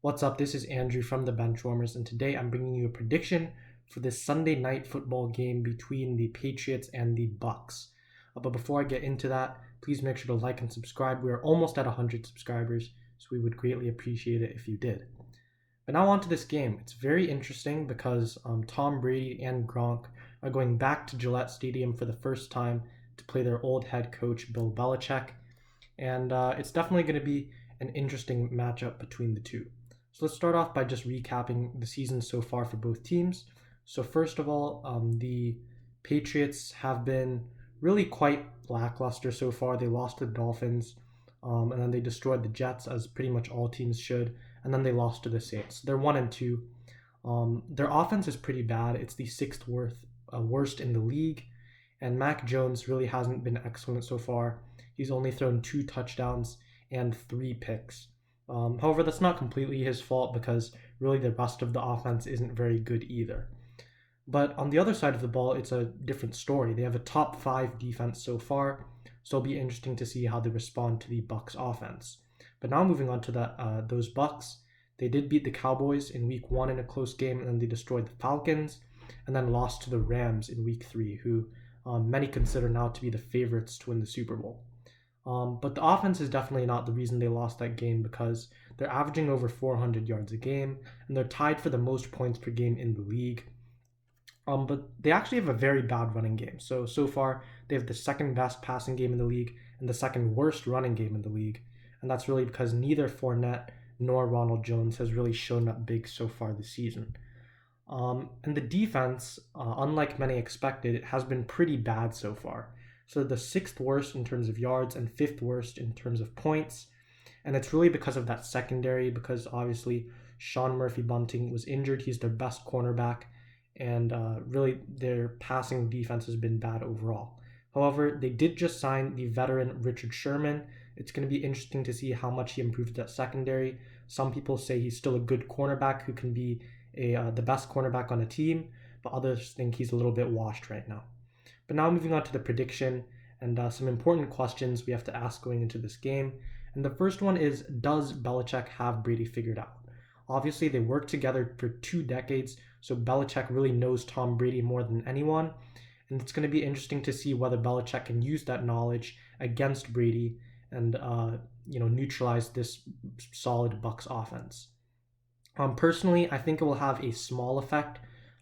What's up? This is Andrew from the Benchwarmers, and today I'm bringing you a prediction for this Sunday night football game between the Patriots and the Bucs. But before I get into that, please make sure to like and subscribe. We are almost at 100 subscribers, so we would greatly appreciate it if you did. But now on to this game. It's very interesting because Tom Brady and Gronk are going back to Gillette Stadium for the first time to play their old head coach, Bill Belichick. And it's definitely going to be an interesting matchup between the two. So let's start off by just recapping the season so far for both teams. So first of all, the Patriots have been really quite lackluster so far. They lost to the Dolphins, and then they destroyed the Jets, as pretty much all teams should, and then they lost to the Saints. They're 1-2. Their offense is pretty bad. It's the sixth worst in the league, and Mac Jones really hasn't been excellent so far. He's only thrown 2 touchdowns and 3 picks. However, that's not completely his fault because really the rest of the offense isn't very good either. But on the other side of the ball, it's a different story. They have a top 5 defense so far, so it'll be interesting to see how they respond to the Bucs offense. But now moving on to those Bucs, they did beat the Cowboys in Week 1 in a close game, and then they destroyed the Falcons, and then lost to the Rams in Week 3, who many consider now to be the favorites to win the Super Bowl. But the offense is definitely not the reason they lost that game because they're averaging over 400 yards a game and they're tied for the most points per game in the league. But they actually have a very bad running game. So far, they have the second best passing game in the league and the second worst running game in the league. And that's really because neither Fournette nor Ronald Jones has really shown up big so far this season. And the defense, unlike many expected, it has been pretty bad so far. So the 6th worst in terms of yards and 5th worst in terms of points. And it's really because of that secondary, because obviously Sean Murphy-Bunting was injured. He's their best cornerback. And really their passing defense has been bad overall. However, they did just sign the veteran Richard Sherman. It's going to be interesting to see how much he improves that secondary. Some people say he's still a good cornerback who can be the best cornerback on a team, but others think he's a little bit washed right now. But now moving on to the prediction and some important questions we have to ask going into this game. And the first one is, does Belichick have Brady figured out? Obviously, they worked together for 2 decades, so Belichick really knows Tom Brady more than anyone. And it's going to be interesting to see whether Belichick can use that knowledge against Brady and neutralize this solid Bucs offense. Personally, I think it will have a small effect,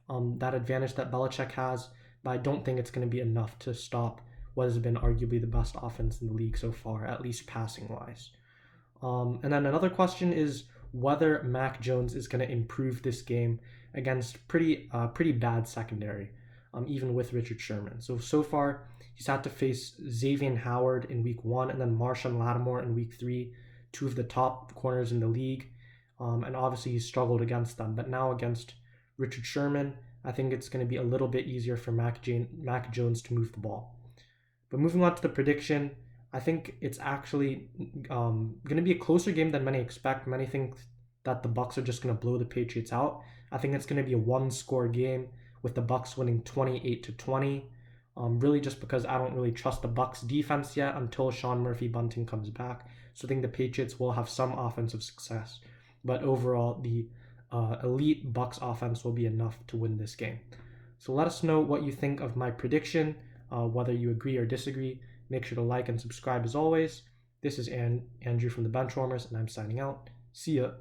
that advantage that Belichick has, but I don't think it's going to be enough to stop what has been arguably the best offense in the league so far, at least passing-wise. And then another question is whether Mac Jones is going to improve this game against pretty bad secondary, even with Richard Sherman. So far, he's had to face Xavier Howard in Week 1 and then Marshawn Lattimore in Week 3, 2 of the top corners in the league. And obviously he's struggled against them. But now against Richard Sherman, I think it's going to be a little bit easier for Mac Jones to move the ball. But moving on to the prediction, I think it's actually going to be a closer game than many expect. Many think that the Bucs are just going to blow the Patriots out. I think it's going to be a 1-score game with the Bucs winning 28-20. Really just because I don't really trust the Bucs defense yet until Sean Murphy-Bunting comes back. So I think the Patriots will have some offensive success. But overall, the elite Bucs offense will be enough to win this game. So let us know what you think of my prediction, whether you agree or disagree. Make sure to like and subscribe as always. This is Andrew from the Benchwarmers, and I'm signing out. See ya.